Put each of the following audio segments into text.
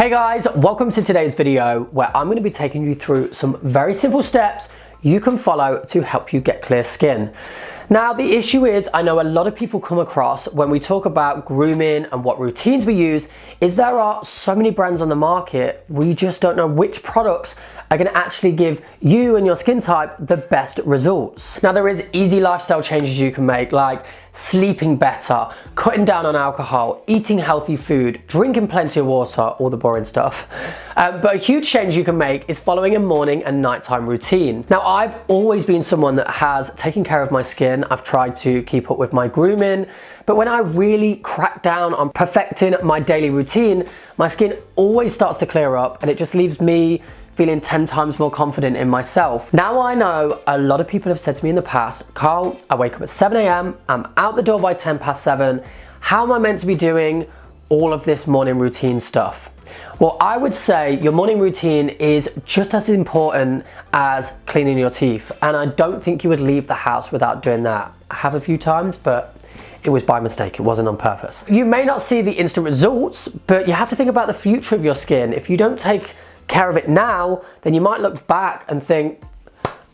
Hey guys, welcome to today's video where I'm going to be taking you through some very simple steps you can follow to help you get clear skin. Now the issue is, I know a lot of people come across when we talk about grooming and what routines we use, is there are so many brands on the market, we just don't know which products are going to actually give you and your skin type the best results. Now there is easy lifestyle changes you can make, like sleeping better, cutting down on alcohol, eating healthy food, drinking plenty of water, all the boring stuff. But a huge change you can make is following a morning and nighttime routine. Now I've always been someone that has taken care of my skin. I've tried to keep up with my grooming, but when I really crack down on perfecting my daily routine, my skin always starts to clear up and it just leaves me feeling 10 times more confident in myself. Now I know a lot of people have said to me in the past, Carl, I wake up at 7 a.m, I'm out the door by 10 past 7, how am I meant to be doing all of this morning routine stuff? Well, I would say your morning routine is just as important as cleaning your teeth, and I don't think you would leave the house without doing that. I have a few times, but it was by mistake, it wasn't on purpose. You may not see the instant results, but you have to think about the future of your skin. If you don't take care of it now, then you might look back and think,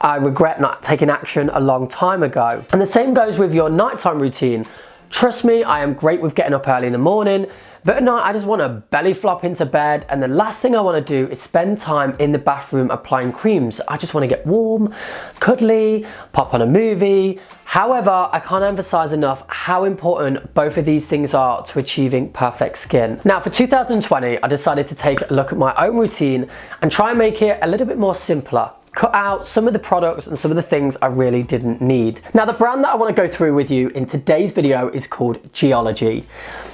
I regret not taking action a long time ago. And the same goes with your nighttime routine. Trust me, I am great with getting up early in the morning, but at night I just want to belly flop into bed, and the last thing I want to do is spend time in the bathroom applying creams. I just want to get warm, cuddly, pop on a movie. However, I can't emphasize enough how important both of these things are to achieving perfect skin. Now for 2020, I decided to take a look at my own routine and try and make it a little bit more simpler. Cut out some of the products and some of the things I really didn't need. Now the brand that I want to go through with you in today's video is called Geologie.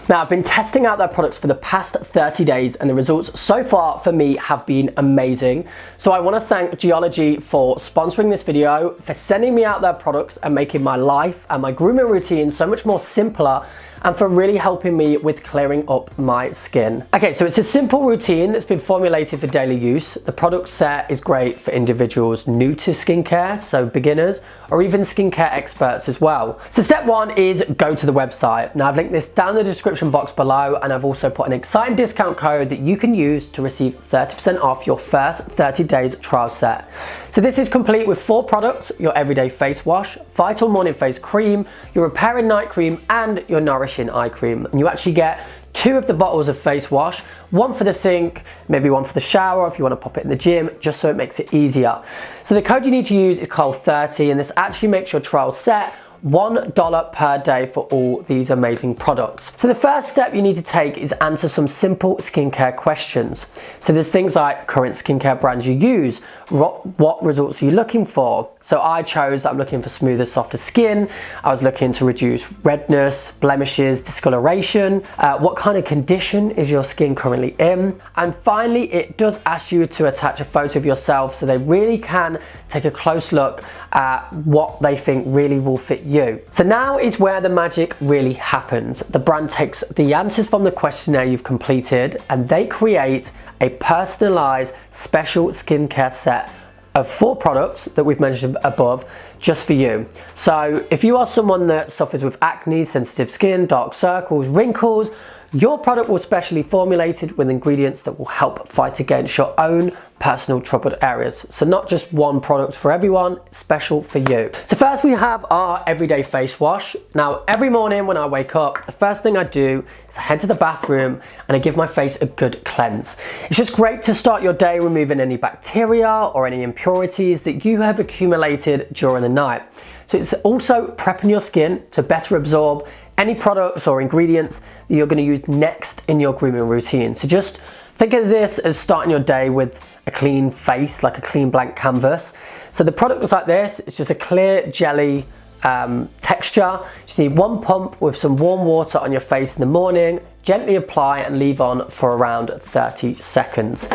Now I've been testing out their products for the past 30 days and the results so far for me have been amazing. So I want to thank Geologie for sponsoring this video, for sending me out their products and making my life and my grooming routine so much more simpler, and for really helping me with clearing up my skin. Okay, so it's a simple routine that's been formulated for daily use. The product set is great for individuals new to skincare, so beginners, or even skincare experts as well. So step one is go to the website. Now I've linked this down in the description box below, and I've also put an exciting discount code that you can use to receive 30% off your first 30 days trial set. So this is complete with 4 products: your everyday face wash, vital morning face cream, your repairing night cream, and your nourishing eye cream. And you actually get 2 of the bottles of face wash, one for the sink, maybe one for the shower if you want to pop it in the gym, just so it makes it easier. So the code you need to use is Carl30, and this actually makes your trial set $1 per day for all these amazing products. So the first step you need to take is answer some simple skincare questions. So there's things like current skincare brands you use, what results are you looking for? So I chose that I'm looking for smoother, softer skin. I was looking to reduce redness, blemishes, discoloration. What kind of condition is your skin currently in? And finally, it does ask you to attach a photo of yourself so they really can take a close look at what they think really will fit you. So now is where the magic really happens. The brand takes the answers from the questionnaire you've completed and they create a personalized special skincare set of 4 products that we've mentioned above just for you. So if you are someone that suffers with acne, sensitive skin, dark circles, wrinkles, your product will specially formulated with ingredients that will help fight against your own personal troubled areas. So not just one product for everyone, special for you. So first we have our everyday face wash. Now every morning when I wake up, the first thing I do is I head to the bathroom and I give my face a good cleanse. It's just great to start your day removing any bacteria or any impurities that you have accumulated during the night. So it's also prepping your skin to better absorb any products or ingredients that you're going to use next in your grooming routine. So just think of this as starting your day with a clean face, like a clean blank canvas. So the product is like this. It's just a clear jelly texture. You just need 1 pump with some warm water on your face in the morning. Gently apply and leave on for around 30 seconds.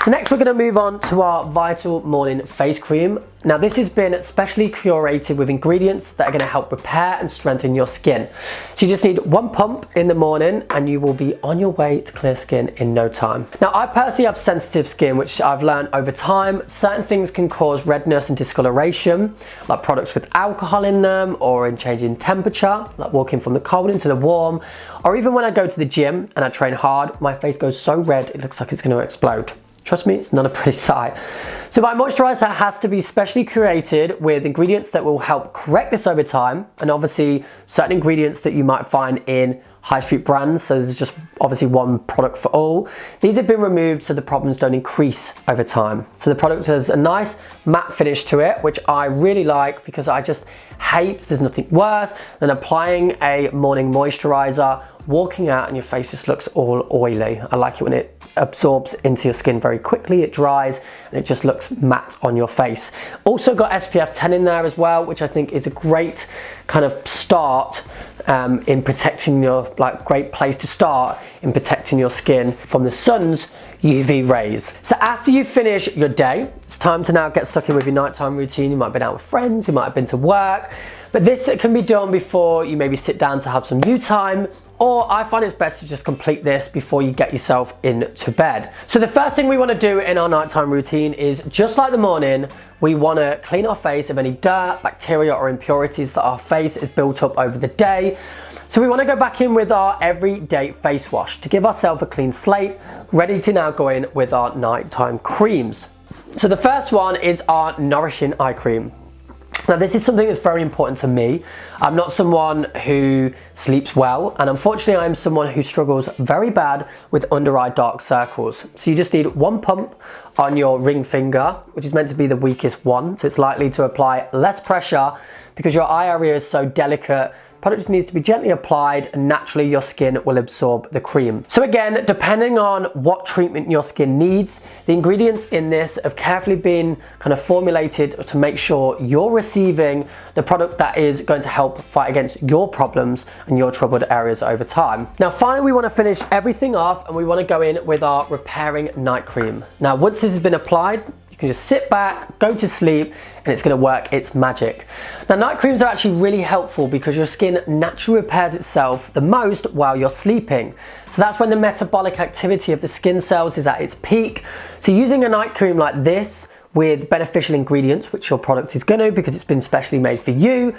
So next we're going to move on to our Vital Morning Face Cream. Now this has been specially curated with ingredients that are going to help repair and strengthen your skin. So you just need one pump in the morning and you will be on your way to clear skin in no time. Now I personally have sensitive skin, which I've learned over time, certain things can cause redness and discoloration, like products with alcohol in them, or in changing temperature, like walking from the cold into the warm, or even when I go to the gym and I train hard, my face goes so red it looks like it's going to explode. Trust me, it's not a pretty sight. So my moisturizer has to be specially curated with ingredients that will help correct this over time, and obviously certain ingredients that you might find in high street brands, so there's just obviously one product for all. These have been removed so the problems don't increase over time. So the product has a nice matte finish to it, which I really like because I just hate, there's nothing worse than applying a morning moisturizer, walking out and your face just looks all oily. I like it when it absorbs into your skin very quickly, it dries and it just looks matte on your face. Also got SPF 10 in there as well, which I think is a great kind of start in protecting your, great place to start in protecting your skin from the sun's UV rays. So after you finish your day, it's time to now get stuck in with your nighttime routine. You might have been out with friends, you might have been to work, but this can be done before you maybe sit down to have some you time, or I find it's best to just complete this before you get yourself into bed. So the first thing we want to do in our nighttime routine is, just like the morning, we want to clean our face of any dirt, bacteria or impurities that our face has built up over the day. So we want to go back in with our everyday face wash to give ourselves a clean slate, ready to now go in with our nighttime creams. So the first one is our Nourishing Eye Cream. Now this is something that's very important to me. I'm not someone who sleeps well, and unfortunately I'm someone who struggles very bad with under eye dark circles. So you just need one pump on your ring finger, which is meant to be the weakest one, so it's likely to apply less pressure because your eye area is so delicate. Product just needs to be gently applied and naturally your skin will absorb the cream. So again, depending on what treatment your skin needs, the ingredients in this have carefully been kind of formulated to make sure you're receiving the product that is going to help fight against your problems and your troubled areas over time. Now finally, we want to finish everything off and we want to go in with our repairing night cream. Now once this has been applied, you can just sit back, go to sleep, and it's going to work its magic. Now night creams are actually really helpful because your skin naturally repairs itself the most while you're sleeping. So that's when the metabolic activity of the skin cells is at its peak. So using a night cream like this with beneficial ingredients, which your product is going to because it's been specially made for you,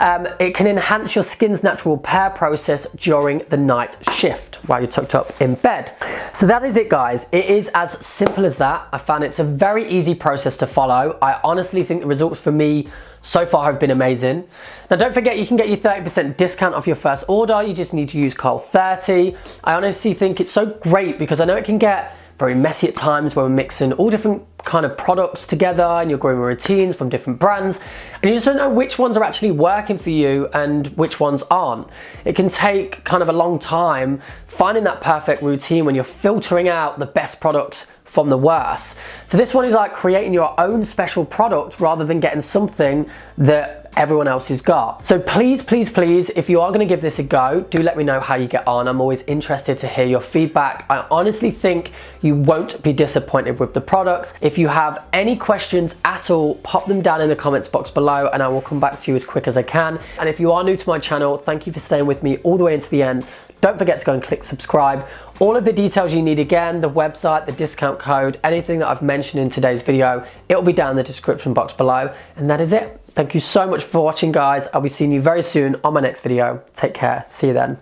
it can enhance your skin's natural repair process during the night shift while you're tucked up in bed. So that is it, guys. It is as simple as that. I found it's a very easy process to follow. I honestly think the results for me so far have been amazing. Now don't forget, you can get your 30% discount off your first order. You just need to use code 30. I honestly think it's so great because I know it can get very messy at times when we're mixing all different kind of products together and your grooming routines from different brands, and you just don't know which ones are actually working for you and which ones aren't. It can take kind of a long time finding that perfect routine when you're filtering out the best products from the worst. So this one is like creating your own special product rather than getting something that everyone else has got. So please, please, please, if you are going to give this a go, do let me know how you get on. I'm always interested to hear your feedback. I honestly think you won't be disappointed with the products. If you have any questions at all, pop them down in the comments box below and I will come back to you as quick as I can. And if you are new to my channel, thank you for staying with me all the way into the end. Don't forget to go and click subscribe. All of the details you need, again, the website, the discount code, anything that I've mentioned in today's video, it'll be down in the description box below. And that is it. Thank you so much for watching, guys. I'll be seeing you very soon on my next video. Take care. See you then.